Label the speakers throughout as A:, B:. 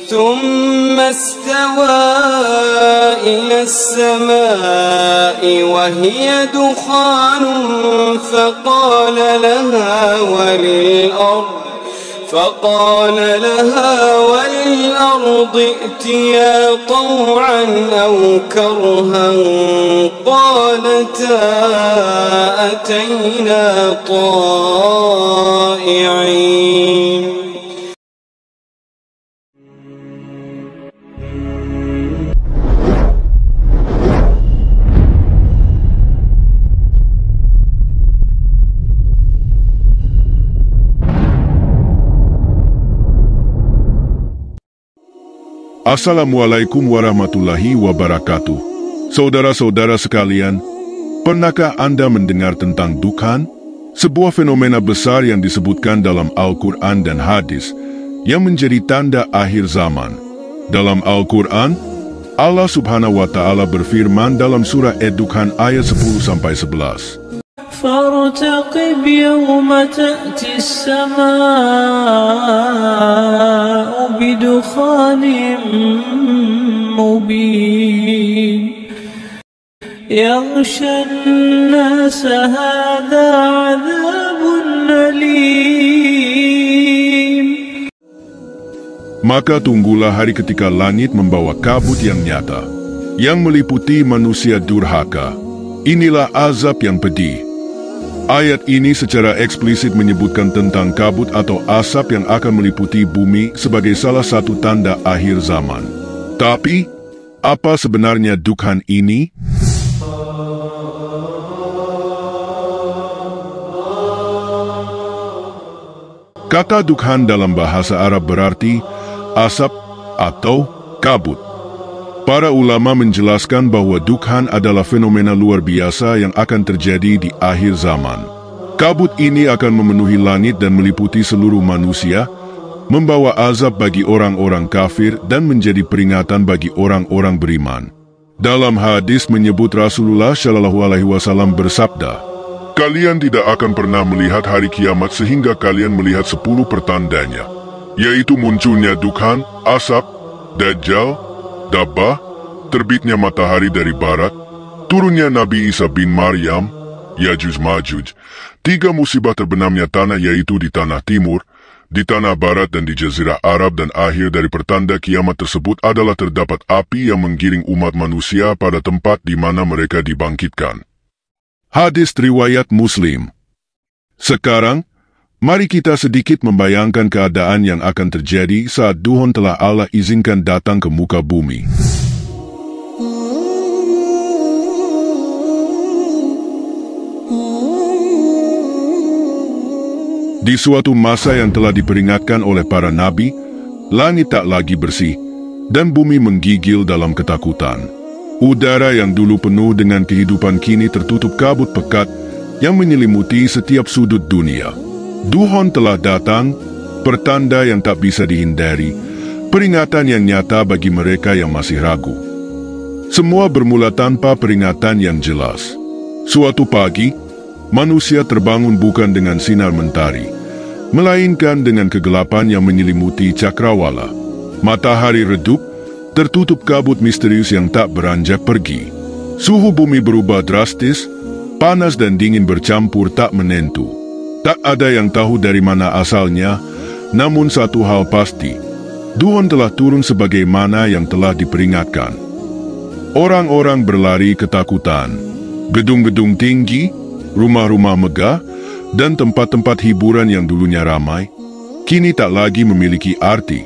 A: ثم استوى إلى السماء وهي دخان فقال لها وللأرض ائتيا طوعا أو كرها قالتا أتينا طائعين.
B: Assalamualaikum warahmatullahi wabarakatuh. Saudara-saudara sekalian, pernahkah Anda mendengar tentang Dukhan? Sebuah fenomena besar yang disebutkan dalam Al-Quran dan hadis, yang menjadi tanda akhir zaman. Dalam Al-Quran, Allah Subhanahu wa Ta'ala berfirman dalam surah Ad-Dukhan ayat 10-11.
C: فارتقب يوم تأتي السماء بدخان مبين يغشى الناس هذا عذاب أليم.
B: Maka tunggulah hari ketika langit membawa kabut yang nyata, yang meliputi manusia durhaka. Inilah azab yang pedih. Ayat ini secara eksplisit menyebutkan tentang kabut atau asap yang akan meliputi bumi sebagai salah satu tanda akhir zaman. Tapi, apa sebenarnya Dukhan ini? Kata Dukhan dalam bahasa Arab berarti asap atau kabut. Para ulama menjelaskan bahwa Dukhan adalah fenomena luar biasa yang akan terjadi di akhir zaman. Kabut ini akan memenuhi langit dan meliputi seluruh manusia, membawa azab bagi orang-orang kafir dan menjadi peringatan bagi orang-orang beriman. Dalam hadis menyebut Rasulullah Shallallahu Alaihi Wasallam bersabda, "Kalian tidak akan pernah melihat hari kiamat sehingga kalian melihat 10 pertandanya, yaitu munculnya Dukhan, asap, Dajjal, Dabbah, terbitnya matahari dari barat, turunnya Nabi Isa bin Maryam, Yajuj Majuj, 3 musibah terbenamnya tanah yaitu di tanah timur, di tanah barat dan di Jazirah Arab, dan akhir dari pertanda kiamat tersebut adalah terdapat api yang menggiring umat manusia pada tempat di mana mereka dibangkitkan." Hadis riwayat Muslim. Sekarang, mari kita sedikit membayangkan keadaan yang akan terjadi saat Dukhan telah Allah izinkan datang ke muka bumi. Di suatu masa yang telah diperingatkan oleh para nabi, langit tak lagi bersih, dan bumi menggigil dalam ketakutan. Udara yang dulu penuh dengan kehidupan kini tertutup kabut pekat yang menyelimuti setiap sudut dunia. Dukhan telah datang, pertanda yang tak bisa dihindari, peringatan yang nyata bagi mereka yang masih ragu. Semua bermula tanpa peringatan yang jelas. Suatu pagi, manusia terbangun bukan dengan sinar mentari, melainkan dengan kegelapan yang menyelimuti cakrawala. Matahari redup, tertutup kabut misterius yang tak beranjak pergi. Suhu bumi berubah drastis, panas dan dingin bercampur tak menentu. Tak ada yang tahu dari mana asalnya, namun satu hal pasti, Dukhan telah turun sebagaimana yang telah diperingatkan. Orang-orang berlari ketakutan. Gedung-gedung tinggi, rumah-rumah megah, dan tempat-tempat hiburan yang dulunya ramai, kini tak lagi memiliki arti.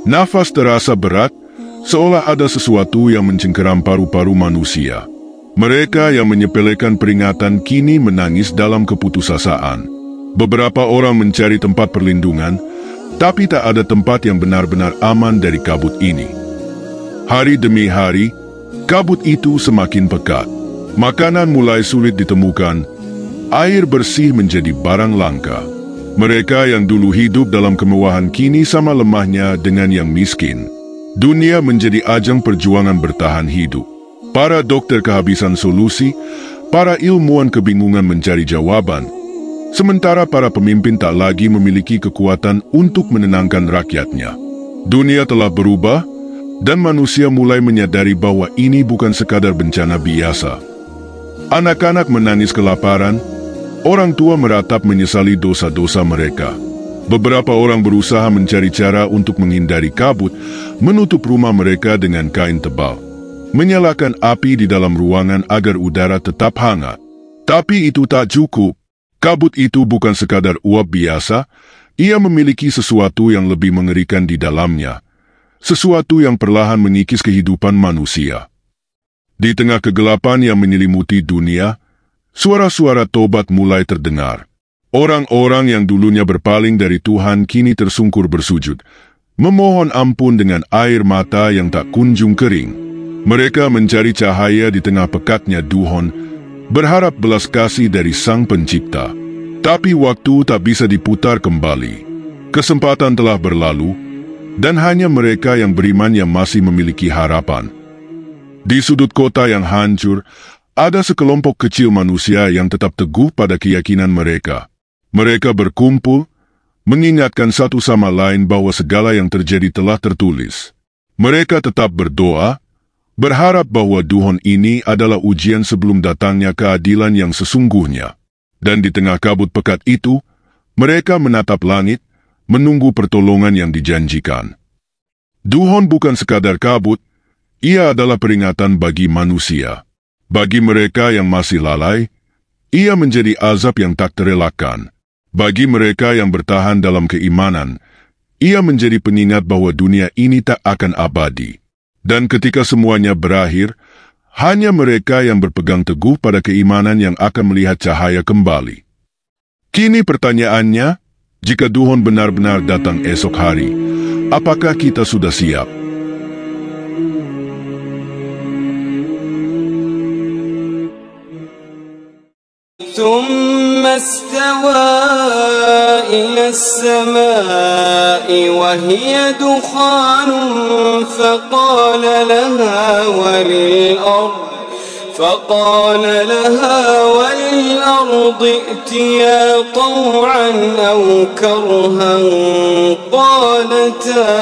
B: Nafas terasa berat, seolah ada sesuatu yang mencengkeram paru-paru manusia. Mereka yang menyepelekan peringatan kini menangis dalam keputusasaan. Beberapa orang mencari tempat perlindungan, tapi tak ada tempat yang benar-benar aman dari kabut ini. Hari demi hari, kabut itu semakin pekat. Makanan mulai sulit ditemukan, air bersih menjadi barang langka. Mereka yang dulu hidup dalam kemewahan kini sama lemahnya dengan yang miskin. Dunia menjadi ajang perjuangan bertahan hidup. Para dokter kehabisan solusi, para ilmuwan kebingungan mencari jawaban. Sementara para pemimpin tak lagi memiliki kekuatan untuk menenangkan rakyatnya. Dunia telah berubah, dan manusia mulai menyadari bahwa ini bukan sekadar bencana biasa. Anak-anak menangis kelaparan, orang tua meratap menyesali dosa-dosa mereka. Beberapa orang berusaha mencari cara untuk menghindari kabut, menutup rumah mereka dengan kain tebal, menyalakan api di dalam ruangan agar udara tetap hangat. Tapi itu tak cukup. Kabut itu bukan sekadar uap biasa, ia memiliki sesuatu yang lebih mengerikan di dalamnya. Sesuatu yang perlahan mengikis kehidupan manusia. Di tengah kegelapan yang menyelimuti dunia, suara-suara tobat mulai terdengar. Orang-orang yang dulunya berpaling dari Tuhan kini tersungkur bersujud, memohon ampun dengan air mata yang tak kunjung kering. Mereka mencari cahaya di tengah pekatnya duhon, berharap belas kasih dari Sang Pencipta. Tapi waktu tak bisa diputar kembali. Kesempatan telah berlalu, dan hanya mereka yang beriman yang masih memiliki harapan. Di sudut kota yang hancur, ada sekelompok kecil manusia yang tetap teguh pada keyakinan mereka. Mereka berkumpul, mengingatkan satu sama lain bahwa segala yang terjadi telah tertulis. Mereka tetap berdoa, berharap bahwa duhon ini adalah ujian sebelum datangnya keadilan yang sesungguhnya. Dan di tengah kabut pekat itu, mereka menatap langit, menunggu pertolongan yang dijanjikan. Duhon bukan sekadar kabut, ia adalah peringatan bagi manusia. Bagi mereka yang masih lalai, ia menjadi azab yang tak terelakkan. Bagi mereka yang bertahan dalam keimanan, ia menjadi pengingat bahwa dunia ini tak akan abadi. Dan ketika semuanya berakhir, hanya mereka yang berpegang teguh pada keimanan yang akan melihat cahaya kembali. Kini pertanyaannya, jika duhon benar-benar datang esok hari, apakah kita sudah siap?
A: ثم استوى إلى السماء وهي دخان فقال لها وللأرض ائتيا طوعا أو كرها قالتا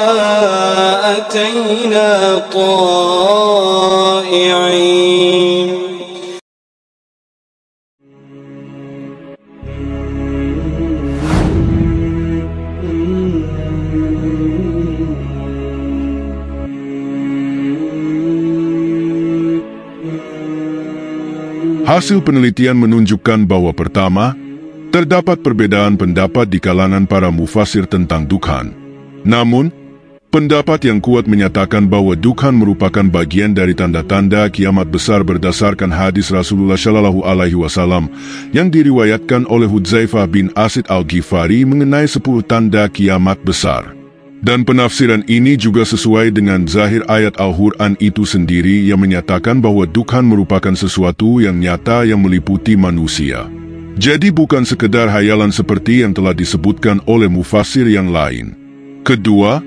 A: أتينا طائعين.
B: Hasil penelitian menunjukkan bahwa pertama, terdapat perbedaan pendapat di kalangan para mufasir tentang Dukhan. Namun, pendapat yang kuat menyatakan bahwa Dukhan merupakan bagian dari tanda-tanda kiamat besar berdasarkan hadis Rasulullah Shallallahu Alaihi Wasallam yang diriwayatkan oleh Hudzaifah bin Asid Al-Ghifari mengenai 10 tanda kiamat besar. Dan penafsiran ini juga sesuai dengan zahir ayat Al-Quran itu sendiri yang menyatakan bahwa Dukhan merupakan sesuatu yang nyata yang meliputi manusia. Jadi bukan sekedar hayalan seperti yang telah disebutkan oleh mufasir yang lain. Kedua,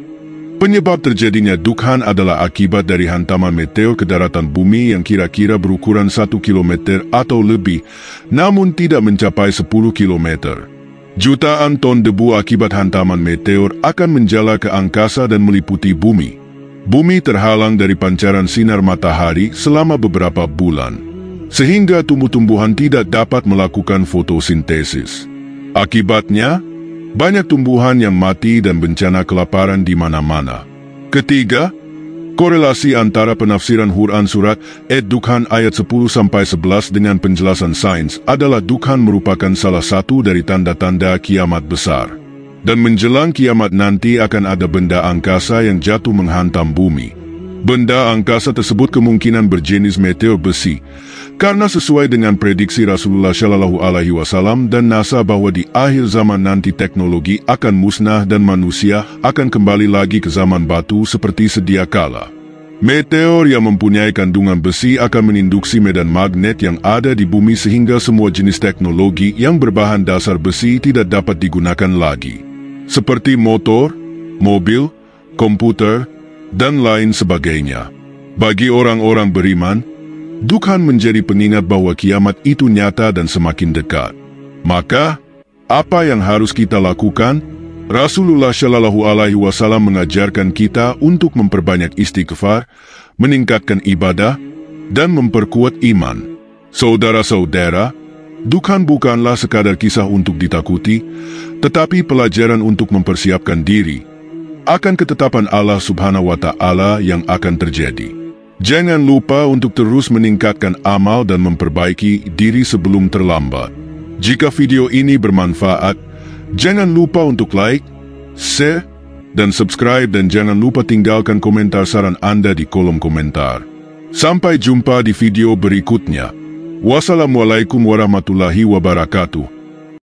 B: penyebab terjadinya Dukhan adalah akibat dari hantaman meteor ke daratan bumi yang kira-kira berukuran 1 km atau lebih, namun tidak mencapai 10 km. Jutaan ton debu akibat hantaman meteor akan menjala ke angkasa dan meliputi bumi. Bumi terhalang dari pancaran sinar matahari selama beberapa bulan, sehingga tumbuh-tumbuhan tidak dapat melakukan fotosintesis. Akibatnya, banyak tumbuhan yang mati dan bencana kelaparan di mana-mana. Ketiga, korelasi antara penafsiran Quran surat Dukhan ayat 10-11 dengan penjelasan sains adalah Dukhan merupakan salah satu dari tanda-tanda kiamat besar. Dan menjelang kiamat nanti akan ada benda angkasa yang jatuh menghantam bumi. Benda angkasa tersebut kemungkinan berjenis meteor besi, karena sesuai dengan prediksi Rasulullah Shallallahu Alaihi Wasallam dan NASA bahwa di akhir zaman nanti teknologi akan musnah dan manusia akan kembali lagi ke zaman batu seperti sedia kala. Meteor yang mempunyai kandungan besi akan menginduksi medan magnet yang ada di bumi sehingga semua jenis teknologi yang berbahan dasar besi tidak dapat digunakan lagi, seperti motor, mobil, komputer, dan lain sebagainya. Bagi orang-orang beriman, Dukhan menjadi pengingat bahwa kiamat itu nyata dan semakin dekat. Maka, Apa yang harus kita lakukan? Rasulullah Shallallahu Alaihi Wasallam mengajarkan kita untuk memperbanyak istighfar, meningkatkan ibadah, dan memperkuat iman. Saudara-saudara, Dukhan bukanlah sekadar kisah untuk ditakuti, tetapi pelajaran untuk mempersiapkan diri akan ketetapan Allah Subhanahu wa Ta'ala yang akan terjadi. Jangan lupa untuk terus meningkatkan amal dan memperbaiki diri sebelum terlambat. Jika video ini bermanfaat, jangan lupa untuk like, share, dan subscribe, dan jangan lupa tinggalkan komentar saran Anda di kolom komentar. Sampai jumpa di video berikutnya. Wassalamualaikum warahmatullahi wabarakatuh.